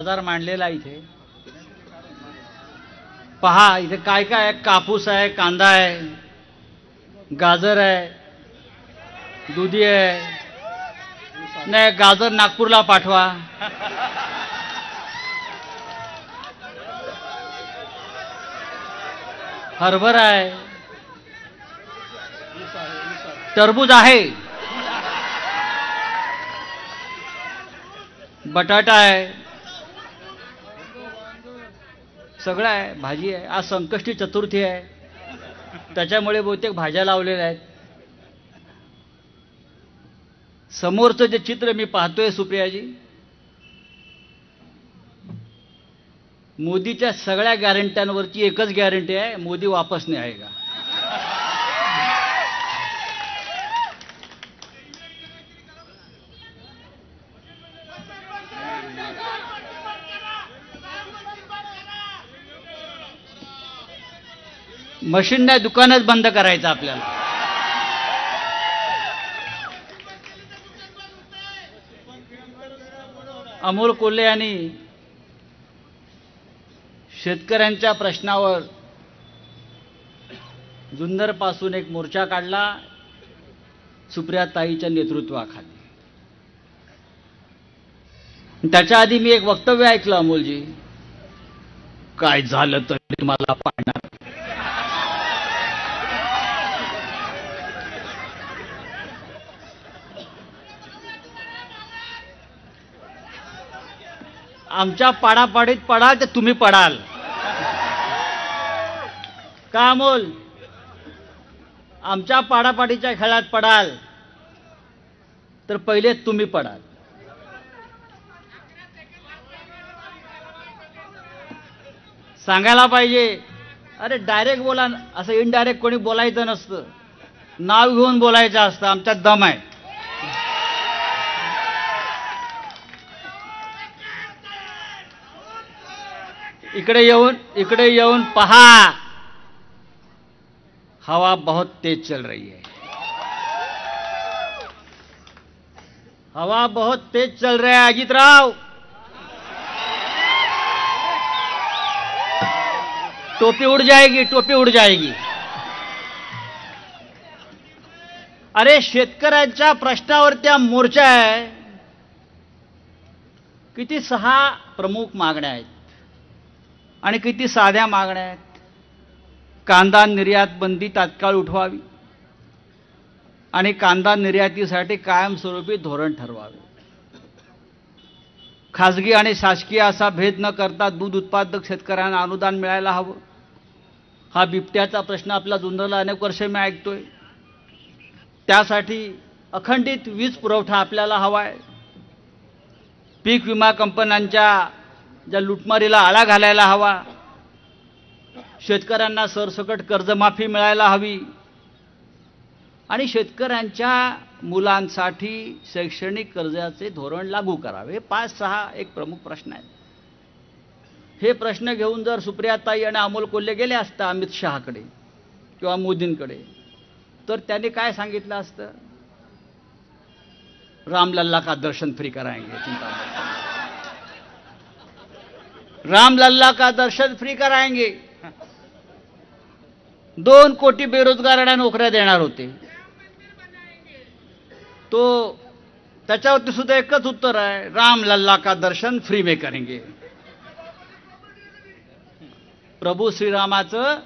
बाजार मांडलेला इथे पहा. इथे काय काय आहे? कापूस आहे, कांदा आहे, गाजर आहे, दुधी आहे. नाही, गाजर नागपूरला पाठवा. हरभरा आहे, टरबूज आहे, बटाटा आहे, सगळं आहे, भाजी आहे. आज संकष्टी चतुर्थी आहे, त्याच्यामुळे बहुतेक भाज्या लावलेल्या आहेत. समोरचं जे चित्र मी पाहतोय सुप्रियाजी, मोदीच्या सगळ्या गॅरंट्यांवरची एकच गॅरंटी आहे, मोदी वापस नाही आएगा. मशीन नाही, दुकानच बंद करायचं आपल्याला. अमोल कोल्हे यांनी शेतकऱ्यांच्या प्रश्नावर जुन्नरपासून एक मोर्चा काढला सुप्रियाताईच्या नेतृत्वाखाली. त्याच्या आधी मी एक वक्तव्य ऐकलं अमोलजी, काय झालं तरी मला पाडणार. आमच्या पाडापाडीत पडाल तर तुम्ही पडाल का अमोल? आमच्या पाडापाडीच्या खेळात पडाल तर पहिले तुम्ही पडाल. सांगायला पाहिजे. अरे डायरेक्ट बोला, असं इनडायरेक्ट कोणी बोलायचं नसतं, नाव घेऊन बोलायचं असतं. आमच्यात दम आहे. इकडे येऊन पहा, हवा बहुत तेज चल रही है. हवा बहुत तेज चल रहा है अजितराव. टोपी उड़ जाएगी, टोपी उड़ जाएगी. अरे शेतकऱ्यांच्या प्रश्नावरती मोर्चा आहे. किती 6 प्रमुख मागण्या आहेत आणि किती साध्या मागण्या आहेत. कांदा निर्यात बंदी तात्काळ उठवावी आणि कांदा निर्यातीसाठी कायमस्वरूपी धोरण ठरवावे. खाजगी आणि शासकीय असा भेद न करता दूध उत्पादक शेतकऱ्यांना अनुदान मिळायला हवं. हा बिबट्याचा प्रश्न आपला जुन्नरला अनेक वर्ष मी ऐकतोय. त्यासाठी अखंडित वीज पुरवठा आपल्याला हवा आहे. पीक विमा कंपन्यांच्या ज्या लुटमारीला आळा घालायला हवा. शेतकऱ्यांना सरसकट कर्जमाफी मिळायला हवी आणि शेतकऱ्यांच्या मुलांसाठी शैक्षणिक कर्जाचे धोरण लागू करावे. 5-6 एक प्रमुख प्रश्न आहेत. हे प्रश्न घेऊन जर सुप्रियाताई आणि अमोल कोल्हे गेले असता अमित शहाकडे किंवा मोदींकडे, तर त्यांनी काय सांगितलं असतं? रामलल्ला का दर्शन फ्री कराएंगे, चिंता मत. रामलल्ला का दर्शन फ्री कराएंगे. 2 कोटी बेरोजगारांना नोकऱ्या देणार होते. तो त्याच्यावरती सुद्धा एकच उत्तर आहे, रामलल्ला का दर्शन फ्री में करेंगे. प्रभू श्रीरामाचं